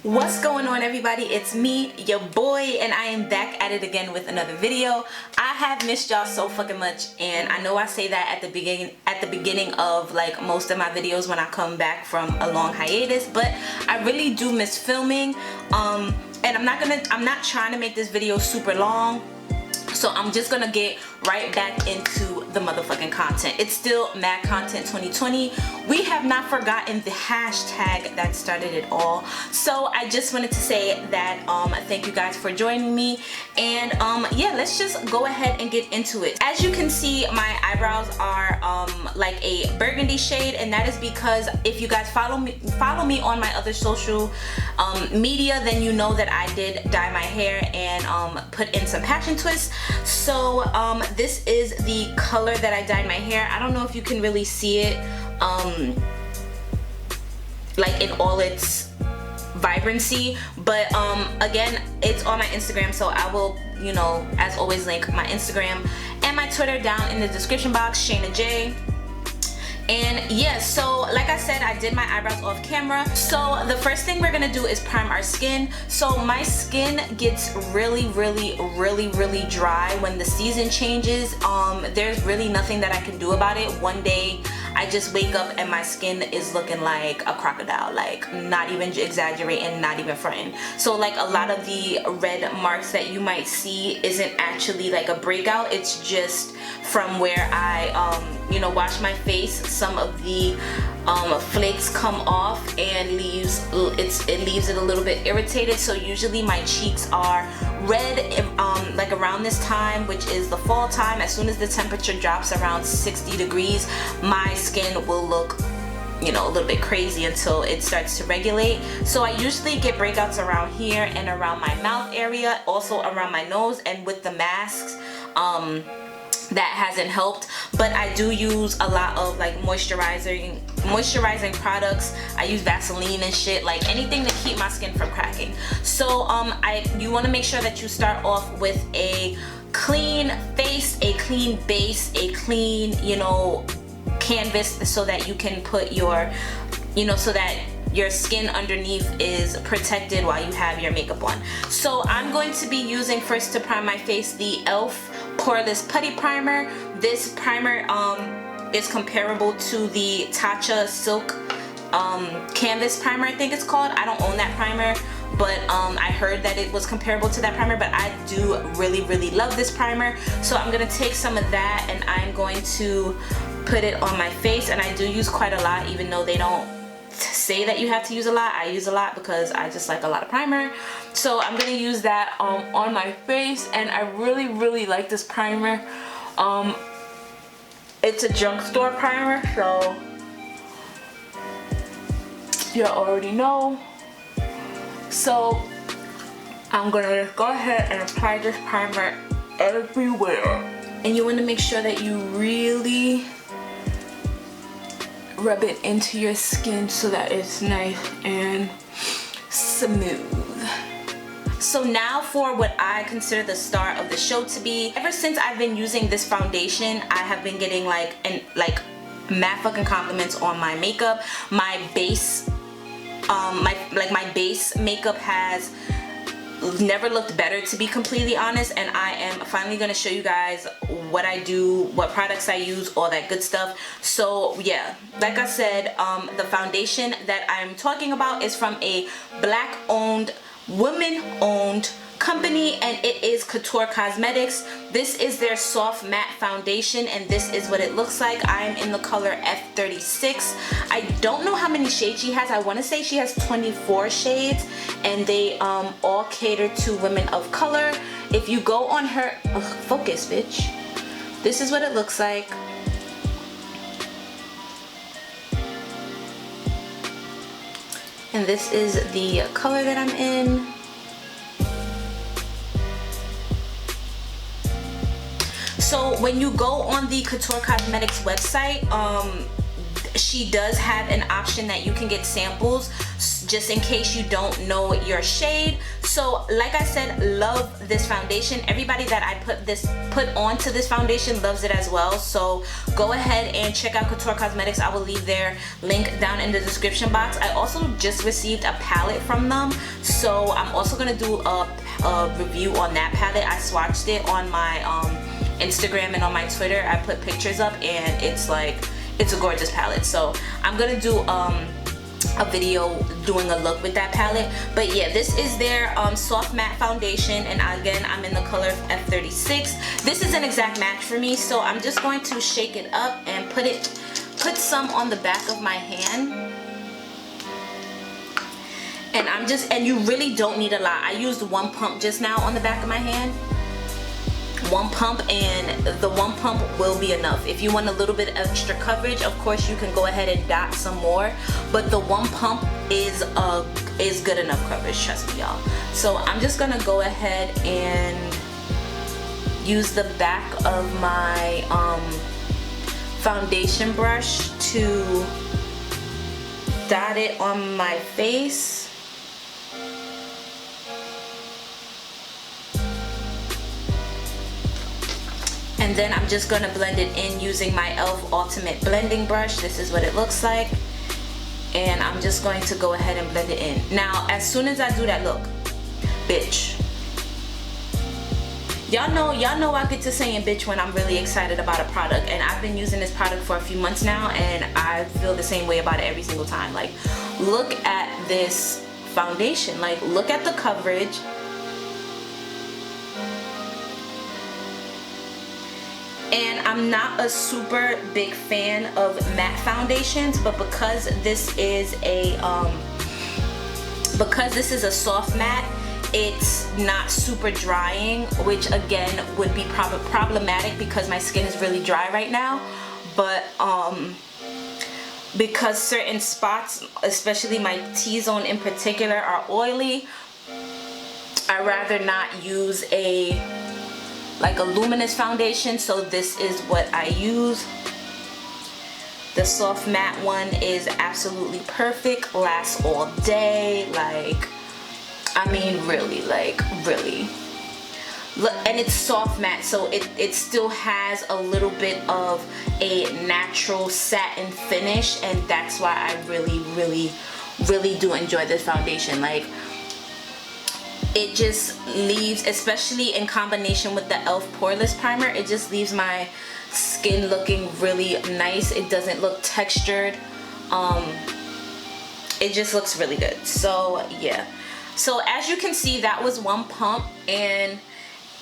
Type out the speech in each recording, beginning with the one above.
What's going on, everybody? It's me, your boy, and I am back at it again with another video. I have missed y'all so fucking much, and I know I say that at the beginning of like most of my videos when I come back from a long hiatus, but I really do miss filming. And I'm not trying to make this video super long, so I'm just gonna get right back into the motherfucking content. It's still Mad Content 2020. We have not forgotten the hashtag that started it all. So I just wanted to say that thank you guys for joining me, and yeah, let's just go ahead and get into it. As you can see, my eyebrows are like a burgundy shade, and that is because if you guys follow me on my other social media, then you know that I did dye my hair and put in some passion twists. So this is the color that I dyed my hair. I don't know if you can really see it like in all its vibrancy, but again, it's on my Instagram, so I will, you know, as always, link my Instagram and my Twitter down in the description box, ShainaJaye. And yeah, so like I said, I did my eyebrows off camera. So the first thing we're gonna do is prime our skin. So my skin gets really dry when the season changes. There's really nothing that I can do about it. One day I just wake up and my skin is looking like a crocodile, like not even exaggerating, not even fronting. So like a lot of the red marks that you might see isn't actually like a breakout, it's just from where I you know, wash my face. Some of the flakes come off and it leaves it a little bit irritated. So usually my cheeks are red like around this time, which is the fall time. As soon as the temperature drops around 60 degrees, my skin will look, you know, a little bit crazy until it starts to regulate. So I usually get breakouts around here and around my mouth area, also around my nose, and with the masks that hasn't helped. But I do use a lot of like moisturizing products. I use Vaseline and shit, like anything to keep my skin from cracking. So you want to make sure that you start off with a clean face, a clean base, a clean, you know, canvas, so that you can put your, you know, so that your skin underneath is protected while you have your makeup on. So I'm going to be using, first to prime my face, the e.l.f. Poreless Putty Primer. This primer is comparable to the Tatcha Silk Canvas Primer, I think it's called. I don't own that primer, but I heard that it was comparable to that primer, but I do really love this primer. So I'm gonna take some of that and I'm going to put it on my face, and I do use quite a lot, even though they don't say that you have to use a lot. I use a lot because I just like a lot of primer. So I'm gonna use that on my face, and I really like this primer. It's a junk store primer, so you already know. So I'm gonna go ahead and apply this primer everywhere, and you want to make sure that you really rub it into your skin so that it's nice and smooth. So now for what I consider the star of the show to be. Ever since I've been using this foundation, I have been getting like mad fucking compliments on my makeup. My base my base makeup has never looked better, to be completely honest, and I am finally going to show you guys what I do, what products I use, all that good stuff. So yeah, like I said, the foundation that I'm talking about is from a black owned, woman owned company, and it is Couture Cosmetics. This is their soft matte foundation, and this is what it looks like. I am in the color F36. I don't know how many shades she has. I want to say she has 24 shades, and they all cater to women of color. If you go on her focus, bitch, this is what it looks like. And this is the color that I'm in. So when you go on the Couture Cosmetics website, she does have an option that you can get samples just in case you don't know your shade. So like I said, love this foundation. Everybody that I put onto this foundation loves it as well. So go ahead and check out Couture Cosmetics. I will leave their link down in the description box. I also just received a palette from them, so I'm also gonna do a review on that palette. I swatched it on my Instagram and on my Twitter. I put pictures up, and it's a gorgeous palette. So I'm gonna do a video doing a look with that palette. But yeah, this is their soft matte foundation, and again, I'm in the color F36. This is an exact match for me, so I'm just going to shake it up and put some on the back of my hand. And you really don't need a lot. I used one pump just now on the back of my hand. One pump, and the one pump will be enough. If you want a little bit extra coverage, of course you can go ahead and dot some more, but the one pump is good enough coverage, trust me, y'all. So I'm just gonna go ahead and use the back of my foundation brush to dot it on my face. And then I'm just gonna blend it in using my e.l.f. Ultimate Blending Brush. This is what it looks like. And I'm just going to go ahead and blend it in. Now, as soon as I do that, look, bitch. Y'all know I get to saying bitch when I'm really excited about a product. And I've been using this product for a few months now, and I feel the same way about it every single time. Like, look at this foundation. Like, look at the coverage. And I'm not a super big fan of matte foundations, but because this is a soft matte, it's not super drying, which again would be problematic because my skin is really dry right now. But because certain spots, especially my T-zone in particular, are oily, I'd rather not use a luminous foundation, so this is what I use. The soft matte one is absolutely perfect, lasts all day, like, I mean really, like really. Look, and it's soft matte, so it still has a little bit of a natural satin finish, and that's why I really do enjoy this foundation. Like, it just leaves, especially in combination with the e.l.f. Poreless primer, it just leaves my skin looking really nice. It doesn't look textured. It just looks really good. So yeah, so as you can see, that was one pump and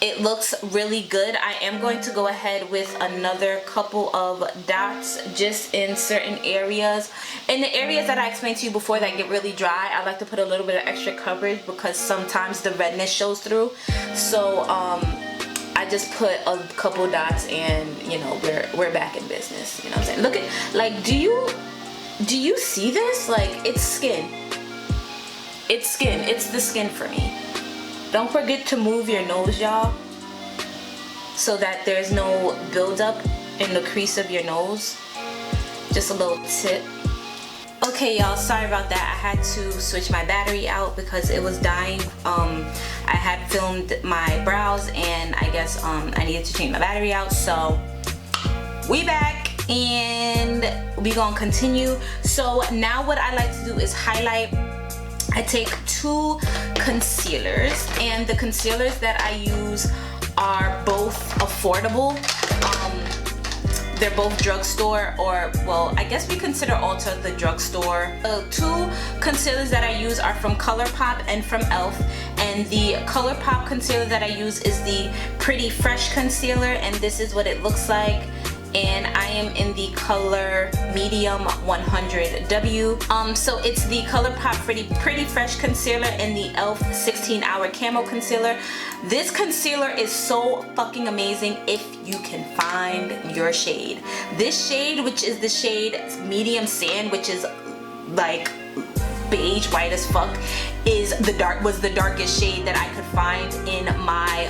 it looks really good. I am going to go ahead with another couple of dots just in certain areas. In the areas that I explained to you before that get really dry, I like to put a little bit of extra coverage because sometimes the redness shows through. So I just put a couple dots, and you know, we're back in business. You know what I'm saying? Look at, like, do you see this? Like, it's skin. It's skin. It's the skin for me. Don't forget to move your nose, y'all, so that there's no buildup in the crease of your nose. Just a little tip. Okay, y'all, sorry about that. I had to switch my battery out because it was dying. I had filmed my brows, and I guess I needed to change my battery out. So we back, and we gonna continue. So now what I like to do is highlight. I take two concealers, and the concealers that I use are both affordable. They're both drugstore, or well, I guess we consider Ulta the drugstore. The two concealers that I use are from ColourPop and from e.l.f. And the ColourPop concealer that I use is the Pretty Fresh concealer, and this is what it looks like. And I am in the color medium 100W. So it's the ColourPop Pretty Fresh concealer and the e.l.f. 16-hour Camo Concealer. This concealer is so fucking amazing if you can find your shade. This shade, which is the shade Medium Sand, which is like beige white as fuck, was the darkest shade that I could find in my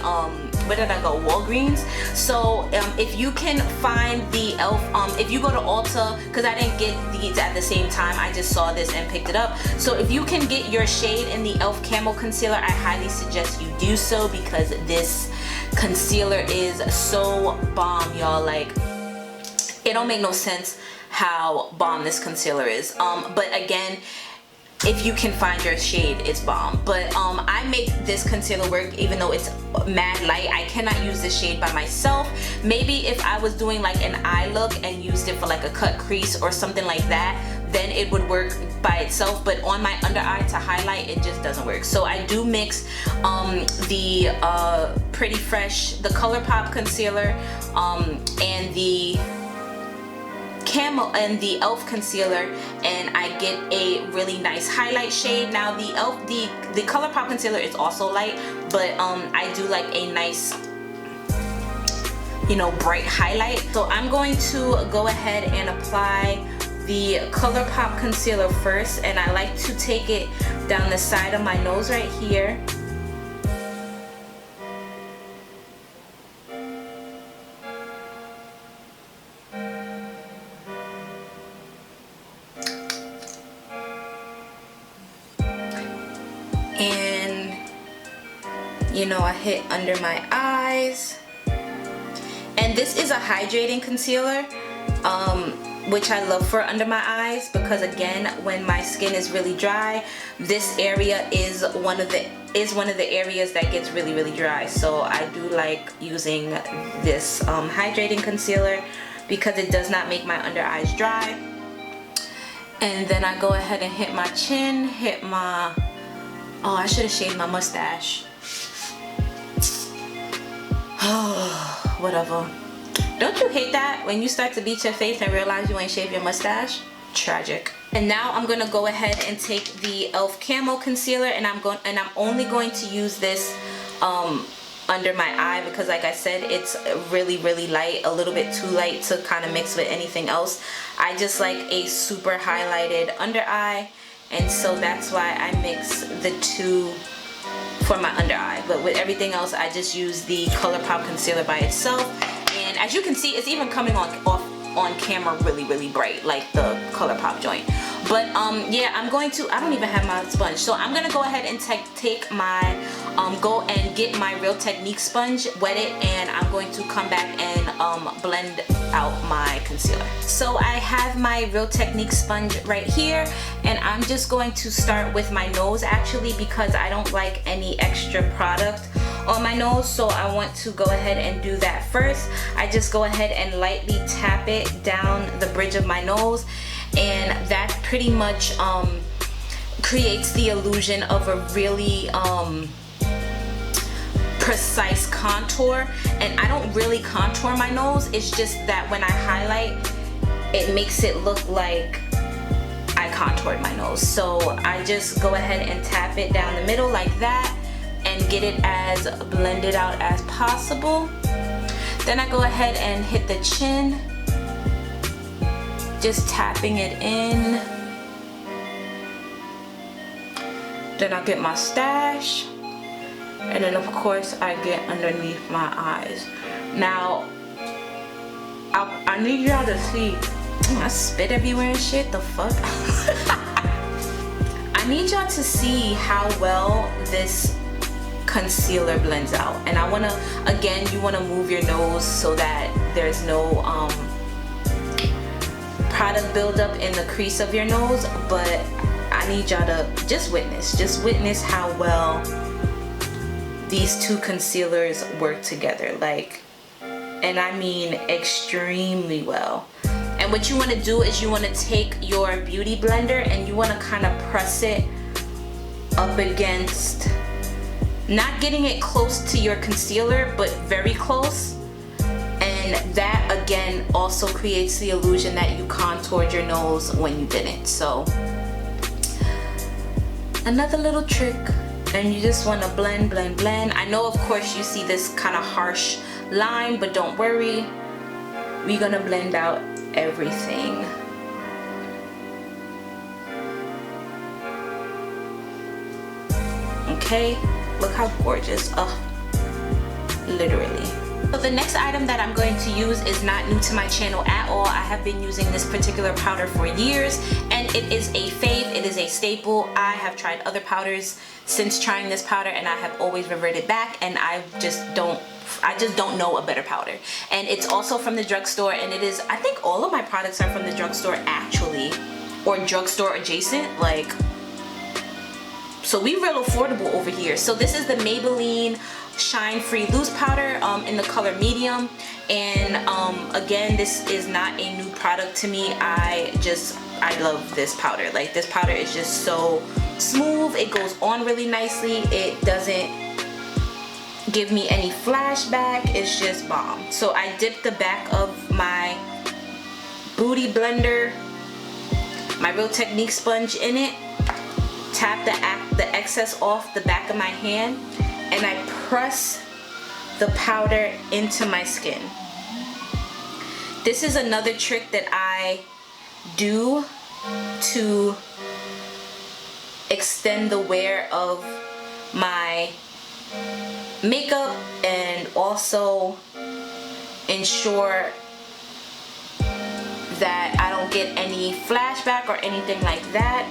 where did I go? Walgreens. So if you can find the e.l.f. If you go to Ulta, because I didn't get these at the same time, I just saw this and picked it up. So if you can get your shade in the e.l.f. Camo Concealer, I highly suggest you do so, because this concealer is so bomb, y'all. Like, it don't make no sense how bomb this concealer is. But again, if you can find your shade, it's bomb. But I make this concealer work even though it's mad light. I cannot use this shade by myself. Maybe if I was doing like an eye look and used it for like a cut crease or something like that, then it would work by itself. But on my under eye to highlight, it just doesn't work. So I do mix the Pretty Fresh, the ColourPop concealer, and the Camo and the e.l.f. concealer, and I get a really nice highlight shade. Now the e.l.f. the ColourPop concealer is also light, but I do like a nice, you know, bright highlight. So I'm going to go ahead and apply the ColourPop concealer first, and I like to take it down the side of my nose right here. And you know, I hit under my eyes. And this is a hydrating concealer, which I love for under my eyes, because again, when my skin is really dry, this area is one of the areas that gets really dry. So I do like using this hydrating concealer because it does not make my under eyes dry. And then I go ahead and hit my chin, hit my, oh, I should have shaved my mustache. Oh, whatever. Don't you hate that when you start to beat your face and realize you ain't shaved your mustache? Tragic. And now I'm gonna go ahead and take the e.l.f. Camo Concealer, and I'm only going to use this under my eye, because like I said, it's really light, a little bit too light to kind of mix with anything else. I just like a super highlighted under eye, and so that's why I mix the two for my under eye. But with everything else, I just use the ColourPop concealer by itself. And as you can see, it's even coming off on camera really bright, like the ColourPop joint. But yeah, I don't even have my sponge, so I'm gonna go ahead and take my go and get my Real Technique sponge, wet it, and I'm going to come back and blend out my concealer. So I have my Real Technique sponge right here, and I'm just going to start with my nose actually, because I don't like any extra product on my nose, so I want to go ahead and do that first. I just go ahead and lightly tap it down the bridge of my nose, and that pretty much creates the illusion of a really precise contour. And I don't really contour my nose, it's just that when I highlight, it makes it look like I contoured my nose. So I just go ahead and tap it down the middle like that and get it as blended out as possible. Then I go ahead and hit the chin, just tapping it in. Then I get my stash, and then of course I get underneath my eyes. Now I need y'all to see, I spit everywhere and shit, the fuck. I need y'all to see how well this concealer blends out. And I wanna, again, you wanna move your nose so that there's no product buildup in the crease of your nose, but I need y'all to just witness how well these two concealers work together, like, and I mean extremely well. And what you want to do is you want to take your beauty blender and you want to kind of press it up against, not getting it close to your concealer, but very close. And that again also creates the illusion that you contoured your nose when you didn't. So another little trick, and you just want to blend. I know of course you see this kind of harsh line, but don't worry, we're gonna blend out everything. Okay, look how gorgeous. Oh, literally. So the next item that I'm going to use is not new to my channel at all. I have been using this particular powder for years, and it is a fave, it is a staple. I have tried other powders since trying this powder, and I have always reverted back, and I just don't know a better powder. And it's also from the drugstore, and it is, I think all of my products are from the drugstore actually, or drugstore adjacent, like, so we real affordable over here. So this is the Maybelline Shine Free Loose Powder in the color medium, and again, this is not a new product to me. I love this powder. Like, this powder is just so smooth, it goes on really nicely, it doesn't give me any flashback, it's just bomb. So I dipped the back of my Beauty Blender, my Real Technique sponge in it, tap the excess off the back of my hand, and I press the powder into my skin. This is another trick that I do to extend the wear of my makeup and also ensure that I don't get any flashback or anything like that.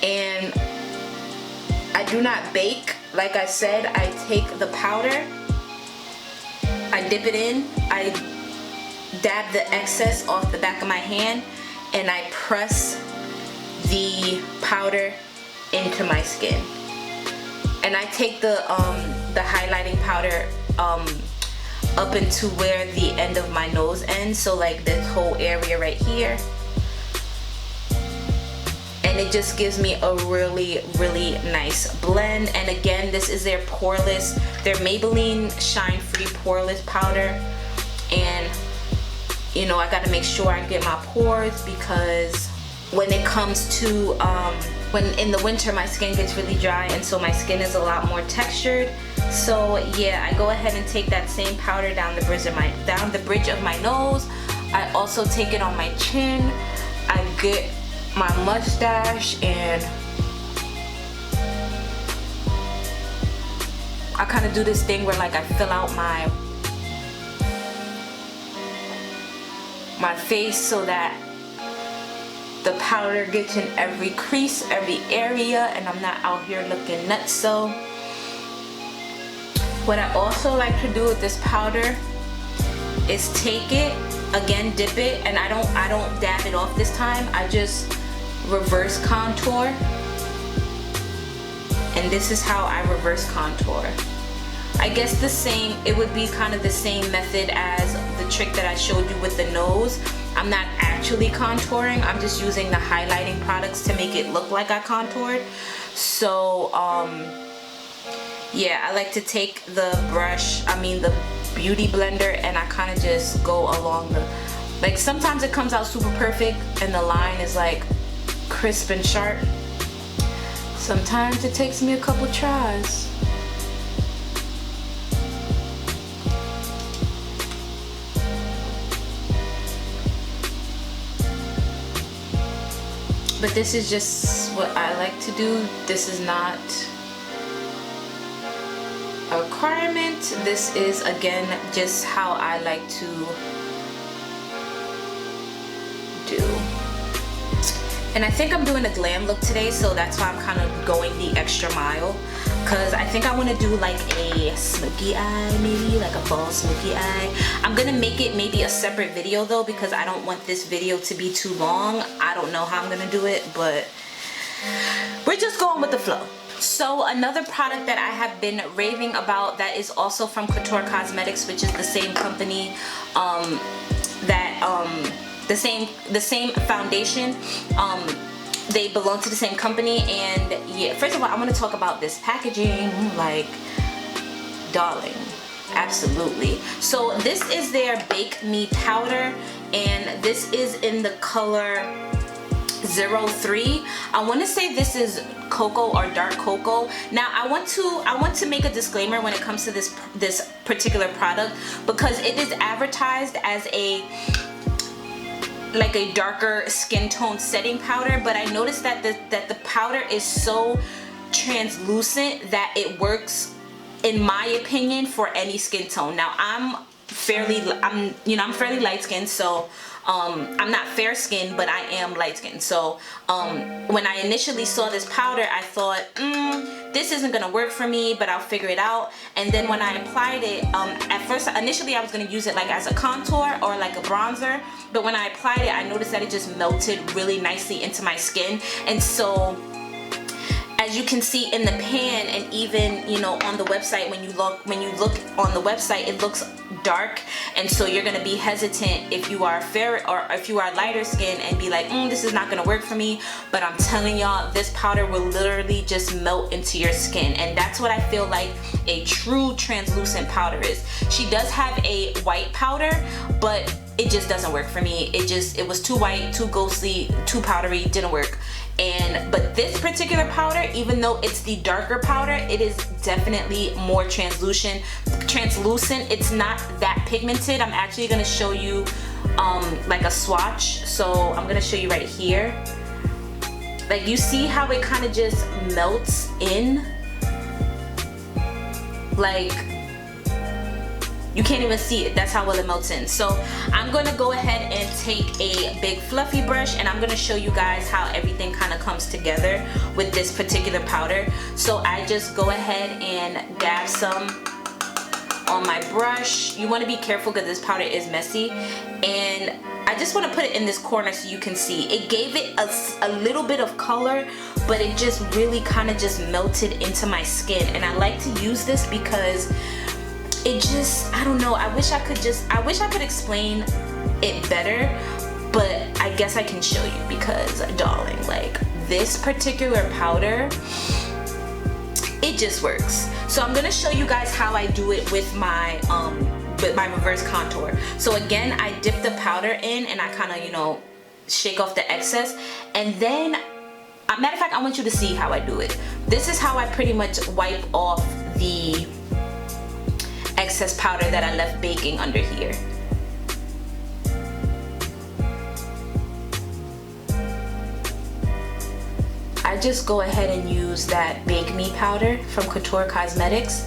And I do not bake. Like I said, I take the powder, I dip it in, I dab the excess off the back of my hand, and I press the powder into my skin. And I take the highlighting powder up into where the end of my nose ends, so like this whole area right here. And it just gives me a really, really nice blend. And again, this is their Poreless, their Maybelline Shine Free Poreless powder. And you know, I gotta make sure I get my pores, because when it comes to when in the winter my skin gets really dry, and so my skin is a lot more textured. So yeah, I go ahead and take that same powder down the bridge of my nose. I also take it on my chin. I get my mustache, and I kind of do this thing where like I fill out my face so that the powder gets in every crease, every area, and I'm not out here looking nuts. So what I also like to do with this powder is take it, again dip it, and I don't dab it off this time. I just reverse contour, and this is how I reverse contour. I guess it would be kind of the same method as the trick that I showed you with the nose. I'm not actually contouring, I'm just using the highlighting products to make it look like I contoured. So yeah, I like to take the the Beauty Blender, and I kind of just go along the, like, sometimes it comes out super perfect and the line is like crisp and sharp. Sometimes it takes me a couple tries. But this is just what I like to do. This is not a requirement. This is, again, just how I like to do. And I think I'm doing a glam look today, so that's why I'm kind of going the extra mile, because I think I want to do like a smoky eye, maybe like a fall smoky eye. I'm gonna make it maybe a separate video though, because I don't want this video to be too long. I don't know how I'm gonna do it, but we're just going with the flow. So another product that I have been raving about, that is also from Couture Cosmetics, which is the same company the same foundation. They belong to the same company. And yeah, first of all, I want to talk about this packaging. Like, darling, absolutely. So this is their Bake Me powder, and this is in the color 03. I want to say this is cocoa or dark cocoa. Now I want to make a disclaimer when it comes to this particular product, because it is advertised as a darker skin tone setting powder, but I noticed that the powder is so translucent that it works in my opinion, for any skin tone. Now I'm fairly light skinned, so I'm not fair skinned, but I am light skinned. So when I initially saw this powder, I thought, this isn't gonna work for me, but I'll figure it out. And then when I applied it, at first, initially I was gonna use it like as a contour or like a bronzer, but when I applied it, I noticed that it just melted really nicely into my skin. And so as you can see in the pan, and even, you know, on the website, when you look on the website, it looks dark, and so you're gonna be hesitant if you are fair or if you are lighter skin and be like, this is not gonna work for me. But I'm telling y'all, this powder will literally just melt into your skin, and that's what I feel like a true translucent powder is. She does have a white powder, but it just doesn't work for me. It was too white, too ghostly, too powdery, didn't work. But this particular powder, even though it's the darker powder, it is definitely more translucent. It's not that pigmented. I'm actually gonna show you like a swatch. So I'm gonna show you right here. Like, you see how it kind of just melts in? Like, you can't even see it. That's how well it melts in. So I'm gonna go ahead and take a big fluffy brush, and I'm gonna show you guys how everything kind of comes together with this particular powder. So I just go ahead and dab some on my brush. You want to be careful because this powder is messy, and I just want to put it in this corner so you can see. It gave it a little bit of color, but it just really kind of just melted into my skin. And I like to use this because it just, I don't know, I wish I could explain it better, but I guess I can show you because, darling, like, this particular powder, it just works. So I'm gonna show you guys how I do it with my reverse contour. So again, I dip the powder in and I kind of, you know, shake off the excess, and then, matter of fact, I want you to see how I do it. This is how I pretty much wipe off the excess powder that I left baking under here. I just go ahead and use that Bake Me powder from Couture Cosmetics,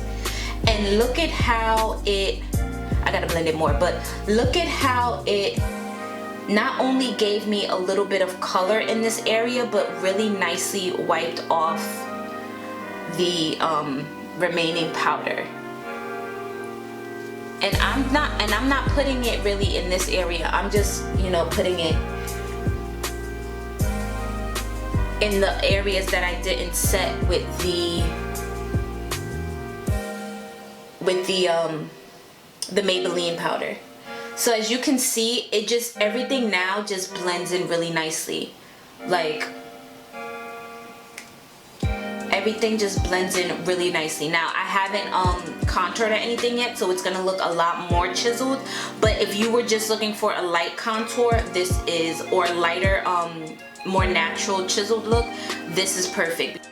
and look at how it, I gotta blend it more, but look at how it not only gave me a little bit of color in this area, but really nicely wiped off the remaining powder. And I'm not putting it really in this area. I'm just, you know, putting it in the areas that I didn't set with the Maybelline powder. So as you can see, it just, everything now just blends in really nicely. Like, everything just blends in really nicely. Now, I haven't contoured or anything yet, so it's gonna look a lot more chiseled. But if you were just looking for a light contour, this is, or lighter, more natural chiseled look, this is perfect.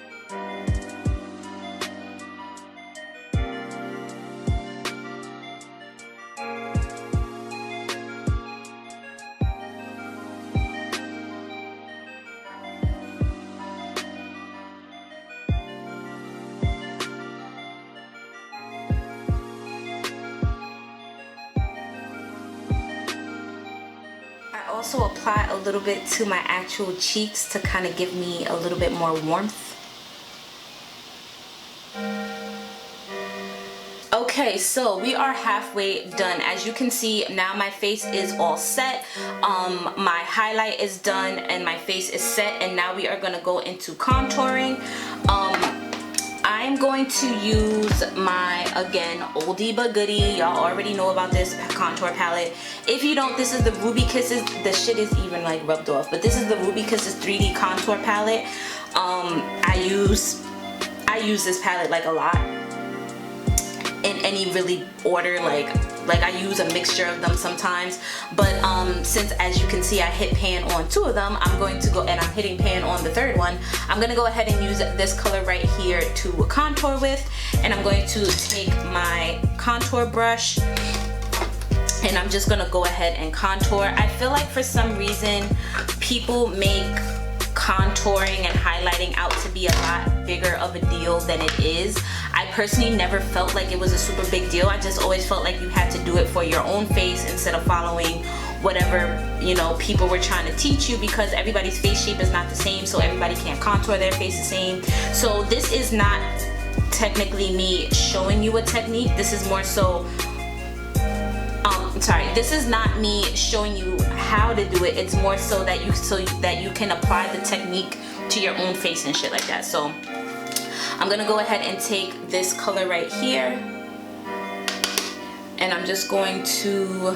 Also apply a little bit to my actual cheeks to kind of give me a little bit more warmth. Okay, so we are halfway done. As you can see, now my face is all set. My highlight is done and my face is set, and now we are going to go into contouring. I'm going to use my, again, oldie but goodie. Y'all already know about this contour palette. If you don't, this is the Ruby Kisses. The shit is even like rubbed off, but this is the Ruby Kisses 3D contour palette. I use this palette like a lot in any really order, like I use a mixture of them sometimes, but since, as you can see, I hit pan on 2 of them, I'm going to go, and I'm hitting pan on the 3rd one, I'm going to go ahead and use this color right here to contour with. And I'm going to take my contour brush and I'm just going to go ahead and contour. I feel like for some reason people make contouring and highlighting out to be a lot bigger of a deal than it is. I personally never felt like it was a super big deal. I just always felt like you had to do it for your own face instead of following whatever, you know, people were trying to teach you, because everybody's face shape is not the same, so everybody can't contour their face the same. So this is not technically me showing you a technique. This is more so this is not me showing you how to do it. It's more so that you can apply the technique to your own face and shit like that. So I'm gonna go ahead and take this color right here, and I'm just going to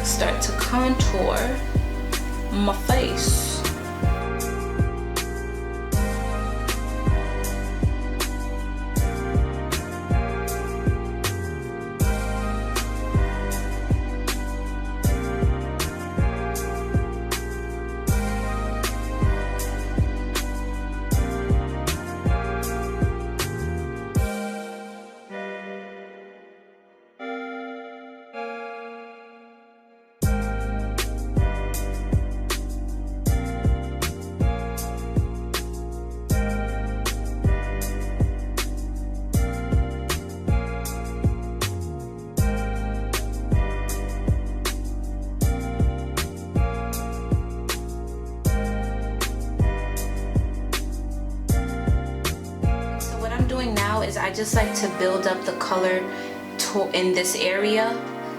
start to contour my face. I just like to build up the color in this area,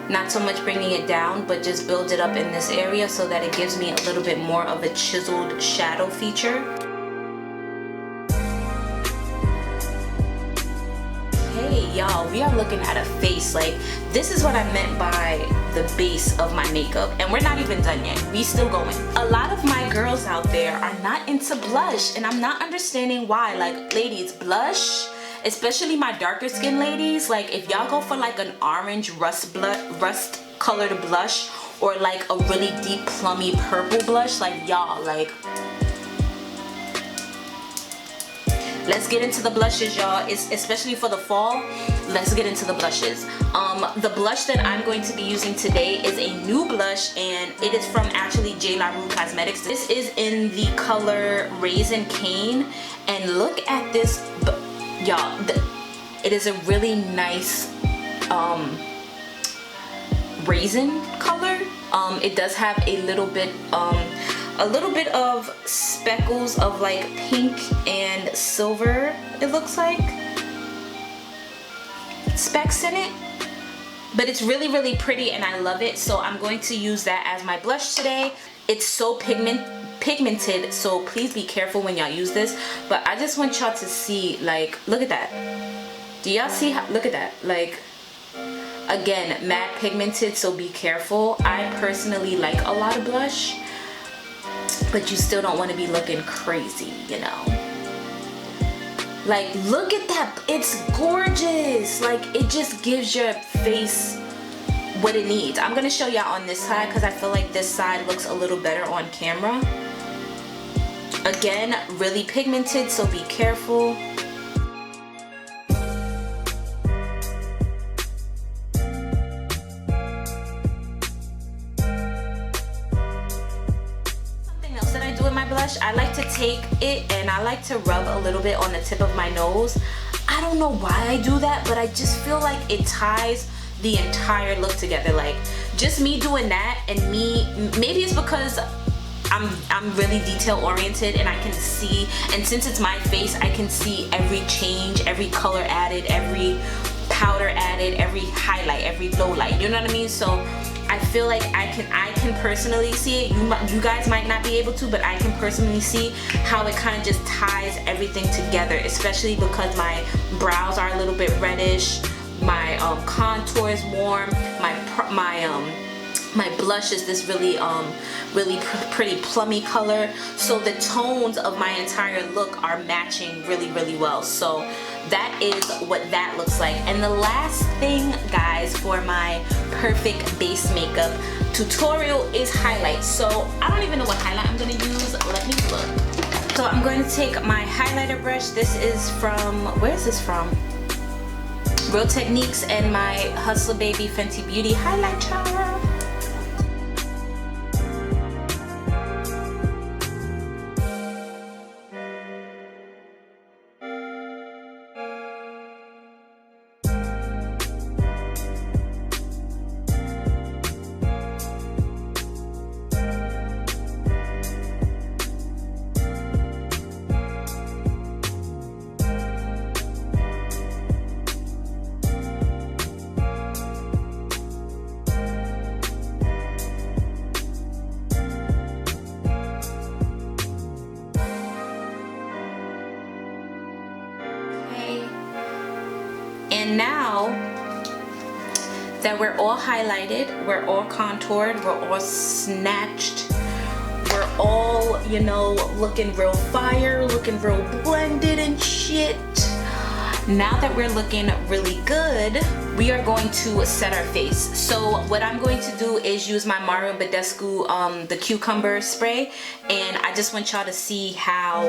not so much bringing it down, but just build it up in this area so that it gives me a little bit more of a chiseled shadow feature. Hey y'all, we are looking at a face. Like, this is what I meant by the base of my makeup, and we're not even done yet. We still going. A lot of my girls out there are not into blush, and I'm not understanding why. Like, ladies, blush, especially my darker skin ladies, like if y'all go for like an orange rust colored blush, or like a really deep plummy purple blush, like y'all, like, let's get into the blushes, y'all. It's especially for the fall. Let's get into the blushes. The blush that I'm going to be using today is a new blush, and it is from actually JLaRue Cosmetics. This is in the color Raisin Cane, and look at this, y'all. It is a really nice raisin color. It does have a little bit of speckles of like pink and silver, it looks like, specks in it, but it's really, really pretty and I love it. So I'm going to use that as my blush today. It's so pigmented, so please be careful when y'all use this, but I just want y'all to see, like, look at that. Do y'all see how, look at that, like, again, matte pigmented, so be careful. I personally like a lot of blush, but you still don't want to be looking crazy, you know. Like, look at that, it's gorgeous. Like, it just gives your face what it needs. I'm gonna show y'all on this side because I feel like this side looks a little better on camera. Again, really pigmented, so be careful. I like to take it and I like to rub a little bit on the tip of my nose. I don't know why I do that, but I just feel like it ties the entire look together. Like, just me doing that, and maybe it's because I'm really detail oriented and I can see, and since it's my face, I can see every change, every color added, every powder added, every highlight, every low light, you know what I mean? So I feel like I can personally see it. You guys might not be able to, but I can personally see how it kind of just ties everything together, especially because my brows are a little bit reddish, my contour is warm, my blush is this really pretty plummy color, so the tones of my entire look are matching really, really well. So that is what that looks like. And the last thing, guys, for my perfect base makeup tutorial is highlight. So I don't even know what highlight I'm gonna use. Let me look. So I'm going to take my highlighter brush. This is from, where is this from? Real Techniques, and my Hustler Baby Fenty Beauty highlighter. And now that we're all highlighted, we're all contoured, we're all snatched, we're all, you know, looking real fire, looking real blended and shit. Now that we're looking really good, we are going to set our face. So what I'm going to do is use my Mario Badescu, the cucumber spray, and I just want y'all to see how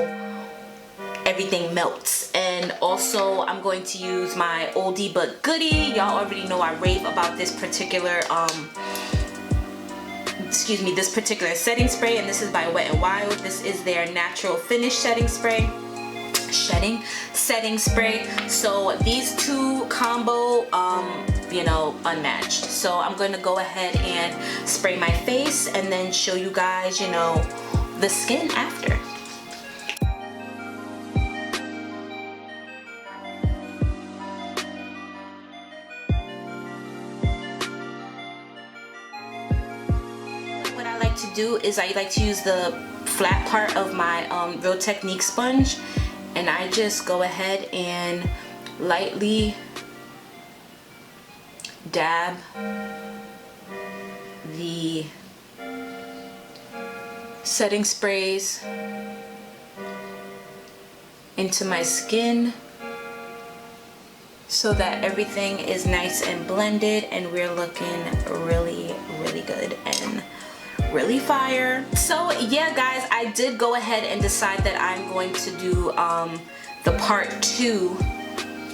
everything melts. And also I'm going to use my oldie but goodie. Y'all already know I rave about this particular this particular setting spray, and this is by Wet n Wild. This is their natural finish setting spray. Setting spray. So these two combo, you know, unmatched. So I'm going to go ahead and spray my face and then show you guys, you know, the skin after. What I like to do is I like to use the flat part of my Real Technique sponge, and I just go ahead and lightly dab the setting sprays into my skin so that everything is nice and blended and we're looking really, really good and really fire. So yeah guys, I did go ahead and decide that I'm going to do the part 2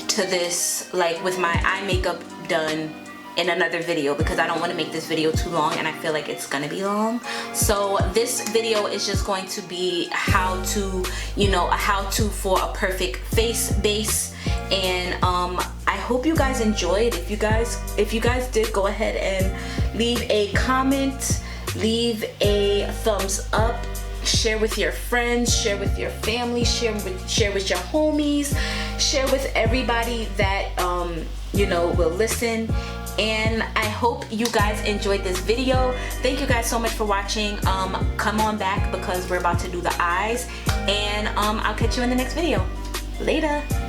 to this, like with my eye makeup done, in another video, because I don't want to make this video too long and I feel like it's gonna be long. So this video is just going to be how to, you know, a how-to for a perfect face base. And I hope you guys enjoyed. If you guys did, go ahead and leave a comment, leave a thumbs up, share with your friends, share with your family, share with your homies, share with everybody that you know, will listen. And I hope you guys enjoyed this video. Thank you guys so much for watching. Come on back because we're about to do the eyes, and I'll catch you in the next video. Later.